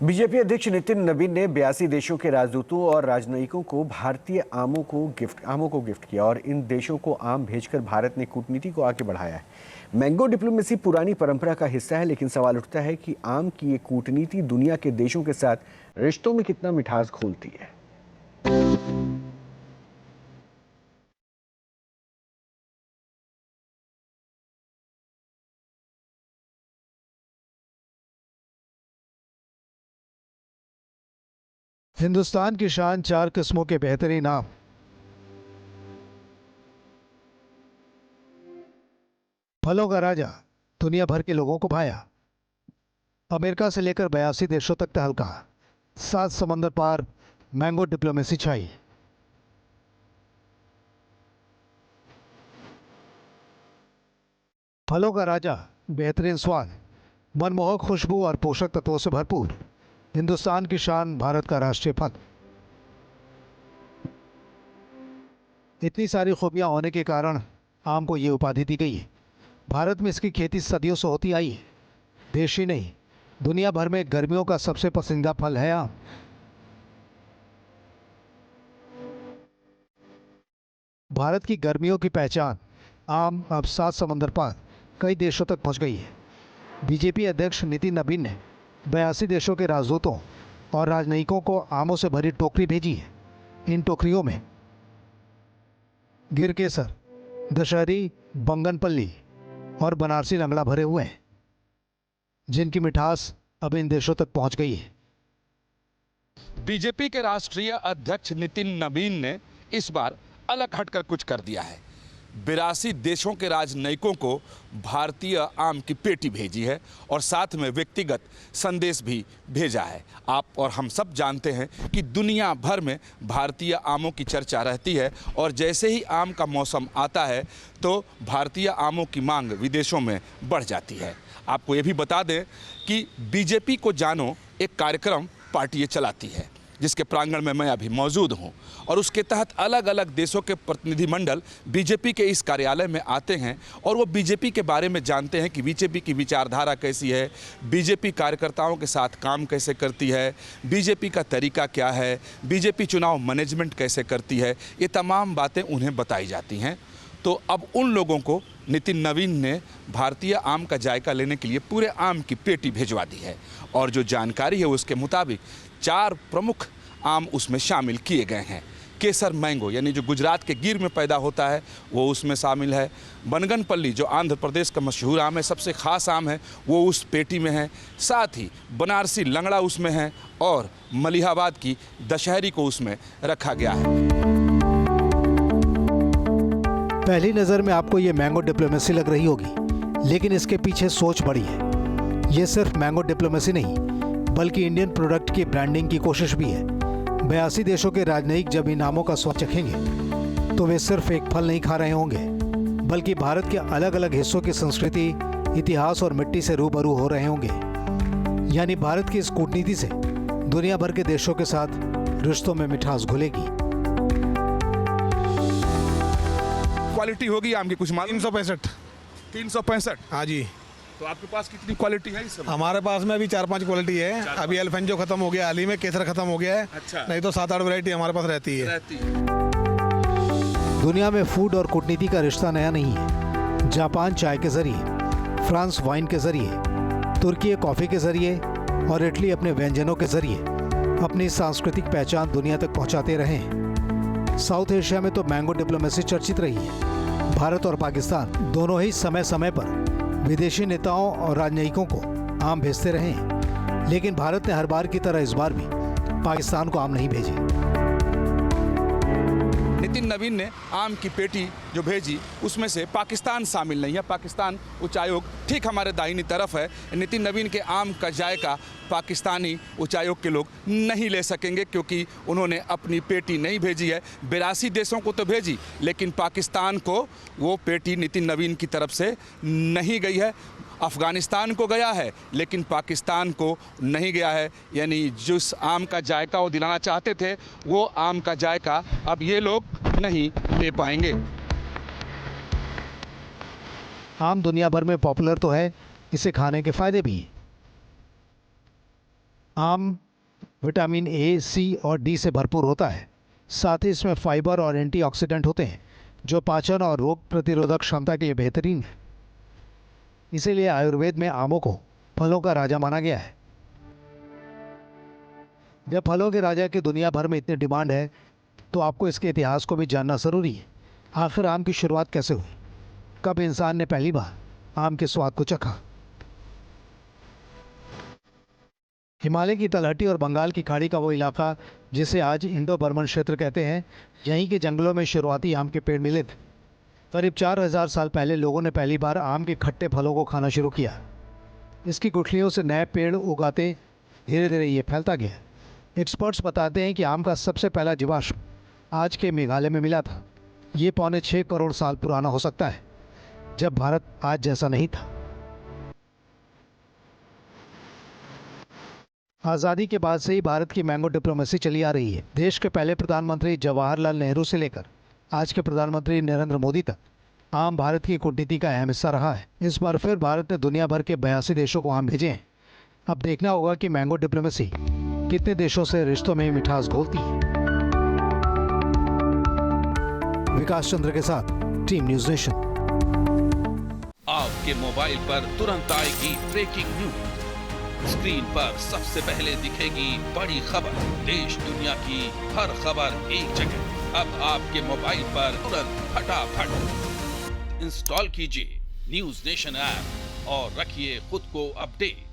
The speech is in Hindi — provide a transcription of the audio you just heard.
बीजेपी अध्यक्ष नितिन नवीन ने 82 देशों के राजदूतों और राजनयिकों को भारतीय आमों को गिफ्ट किया और इन देशों को आम भेजकर भारत ने कूटनीति को आगे बढ़ाया है। मैंगो डिप्लोमेसी पुरानी परंपरा का हिस्सा है, लेकिन सवाल उठता है कि आम की ये कूटनीति दुनिया के देशों के साथ रिश्तों में कितना मिठास घोलती है। हिंदुस्तान की शान, 4 किस्मों के बेहतरीन आम। फलों का राजा, दुनिया भर के लोगों को भाया। अमेरिका से लेकर 82 देशों तक तहलका, 7 समंदर पार मैंगो डिप्लोमेसी छाई। फलों का राजा, बेहतरीन स्वाद, मनमोहक खुशबू और पोषक तत्वों से भरपूर। हिंदुस्तान की शान, भारत का राष्ट्रीय फल। इतनी सारी खूबियां होने के कारण आम को ये उपाधि दी गई है। भारत में इसकी खेती सदियों से होती आई है। देश ही नहीं, दुनिया भर में गर्मियों का सबसे पसंदीदा फल है आम। भारत की गर्मियों की पहचान आम अब 7 समंदर पार कई देशों तक पहुंच गई है। बीजेपी अध्यक्ष नितिन नवीन ने 82 देशों के राजदूतों और राजनयिकों को आमों से भरी टोकरी भेजी है। इन टोकरियों में गिर केसर, दशहरी, बंगनपल्ली और बनारसी लंगड़ा भरे हुए हैं, जिनकी मिठास अब इन देशों तक पहुंच गई है। बीजेपी के राष्ट्रीय अध्यक्ष नितिन नवीन ने इस बार अलग हटकर कुछ कर दिया है। 82 देशों के राजनयिकों को भारतीय आम की पेटी भेजी है और साथ में व्यक्तिगत संदेश भी भेजा है। आप और हम सब जानते हैं कि दुनिया भर में भारतीय आमों की चर्चा रहती है और जैसे ही आम का मौसम आता है तो भारतीय आमों की मांग विदेशों में बढ़ जाती है। आपको ये भी बता दें कि बीजेपी को जानो एक कार्यक्रम पार्टी ये चलाती है, जिसके प्रांगण में मैं अभी मौजूद हूं और उसके तहत अलग अलग देशों के प्रतिनिधिमंडल बीजेपी के इस कार्यालय में आते हैं और वो बीजेपी के बारे में जानते हैं कि बीजेपी की विचारधारा कैसी है, बीजेपी कार्यकर्ताओं के साथ काम कैसे करती है, बीजेपी का तरीका क्या है, बीजेपी चुनाव मैनेजमेंट कैसे करती है। ये तमाम बातें उन्हें बताई जाती हैं। तो अब उन लोगों को नितिन नवीन ने भारतीय आम का जायका लेने के लिए पूरे आम की पेटी भिजवा दी है और जो जानकारी है उसके मुताबिक 4 प्रमुख आम उसमें शामिल किए गए हैं। केसर मैंगो यानी जो गुजरात के गिर में पैदा होता है वो उसमें शामिल है। बनगनपल्ली जो आंध्र प्रदेश का मशहूर आम है, सबसे ख़ास आम है, वो उस पेटी में है। साथ ही बनारसी लंगड़ा उसमें है और मलिहाबाद की दशहरी को उसमें रखा गया है। पहली नज़र में आपको ये मैंगो डिप्लोमेसी लग रही होगी, लेकिन इसके पीछे सोच बड़ी है। ये सिर्फ मैंगो डिप्लोमेसी नहीं, बल्कि इंडियन प्रोडक्ट की ब्रांडिंग की कोशिश भी है। 82 देशों के राजनयिक जब इन आमों का स्वाद चखेंगे तो वे सिर्फ एक फल नहीं खा रहे होंगे, बल्कि भारत के अलग अलग हिस्सों की संस्कृति, इतिहास और मिट्टी से रूबरू हो रहे होंगे। यानी भारत की इस कूटनीति से दुनिया भर के देशों के साथ रिश्तों में मिठास घुलेगी। क्वालिटी होगी आम की कुछ मालूम? 365। हाँ जी। तो आपके पास कितनी क्वालिटी है इस समय? हमारे पास में अभी 4-5 क्वालिटी है। अभी अल्फेंजो खत्म हो गया, हाल ही में केसर खत्म हो गया है। अच्छा। नहीं तो 7-8 वैरायटी हमारे पास रहती है। दुनिया में फूड और कूटनीति का रिश्ता नया नहीं है। जापान चाय के जरिए, फ्रांस वाइन के जरिए, तुर्की कॉफ़ी के जरिए और इटली अपने व्यंजनों के जरिए अपनी सांस्कृतिक पहचान दुनिया तक पहुंचाते रहे हैं। साउथ एशिया में तो मैंगो डिप्लोमेसी चर्चित रही है। भारत और पाकिस्तान दोनों ही समय समय पर विदेशी नेताओं और राजनयिकों को आम भेजते रहे हैं, लेकिन भारत ने हर बार की तरह इस बार भी पाकिस्तान को आम नहीं भेजे। नितिन नवीन ने आम की पेटी जो भेजी उसमें से पाकिस्तान शामिल नहीं है। पाकिस्तान उच्चायोग ठीक हमारे दाहिनी तरफ है। नितिन नवीन के आम का जायका पाकिस्तानी उच्चायोग के लोग नहीं ले सकेंगे क्योंकि उन्होंने अपनी पेटी नहीं भेजी है। 82 देशों को तो भेजी, लेकिन पाकिस्तान को वो पेटी नितिन नवीन की तरफ से नहीं गई है। अफ़गानिस्तान को गया है, लेकिन पाकिस्तान को नहीं गया है। यानी जिस आम का जायका वो दिलाना चाहते थे, वो आम का जायका अब ये लोग नहीं ले पाएंगे। आम दुनिया भर में पॉपुलर तो है, इसे खाने के फायदे भी हैं। आम विटामिन ए, सी और डी से भरपूर होता है। साथ ही इसमें फाइबर और एंटीऑक्सीडेंट होते हैं जो पाचन और रोग प्रतिरोधक क्षमता के लिए बेहतरीन है। इसीलिए आयुर्वेद में आमों को फलों का राजा माना गया है। जब फलों के राजा की दुनिया भर में इतनी डिमांड है तो आपको इसके इतिहास को भी जानना ज़रूरी है। आखिर आम की शुरुआत कैसे हुई? कब इंसान ने पहली बार आम के स्वाद को चखा? हिमालय की तलहटी और बंगाल की खाड़ी का वो इलाका जिसे आज इंडो बर्मन क्षेत्र कहते हैं, यहीं के जंगलों में शुरुआती आम के पेड़ मिले थे। करीब 4000 साल पहले लोगों ने पहली बार आम के खट्टे फलों को खाना शुरू किया। इसकी गुठलियों से नए पेड़ उगाते धीरे धीरे ये फैलता गया। एक्सपर्ट्स बताते हैं कि आम का सबसे पहला जीवाश्म आज के मेघालय में मिला था। ये 6.25 करोड़ साल पुराना हो सकता है, जब भारत आज जैसा नहीं था। आज़ादी के बाद से ही भारत की मैंगो डिप्लोमेसी चली आ रही है। देश के पहले प्रधानमंत्री जवाहरलाल नेहरू से लेकर आज के प्रधानमंत्री नरेंद्र मोदी तक आम भारत की कूटनीति का अहम हिस्सा रहा है। इस बार फिर भारत ने दुनिया भर के 82 देशों को आम भेजे हैं। अब देखना होगा कि मैंगो डिप्लोमेसी कितने देशों से रिश्तों में मिठास घोलती है। विकास चंद्र के साथ टीम न्यूज़ नेशन। आपके मोबाइल पर तुरंत आएगी ब्रेकिंग न्यूज। स्क्रीन पर सबसे पहले दिखेगी बड़ी खबर। देश दुनिया की हर खबर एक जगह। अब आपके मोबाइल पर तुरंत फटाफट इंस्टॉल कीजिए न्यूज़ नेशन ऐप और रखिए खुद को अपडेट।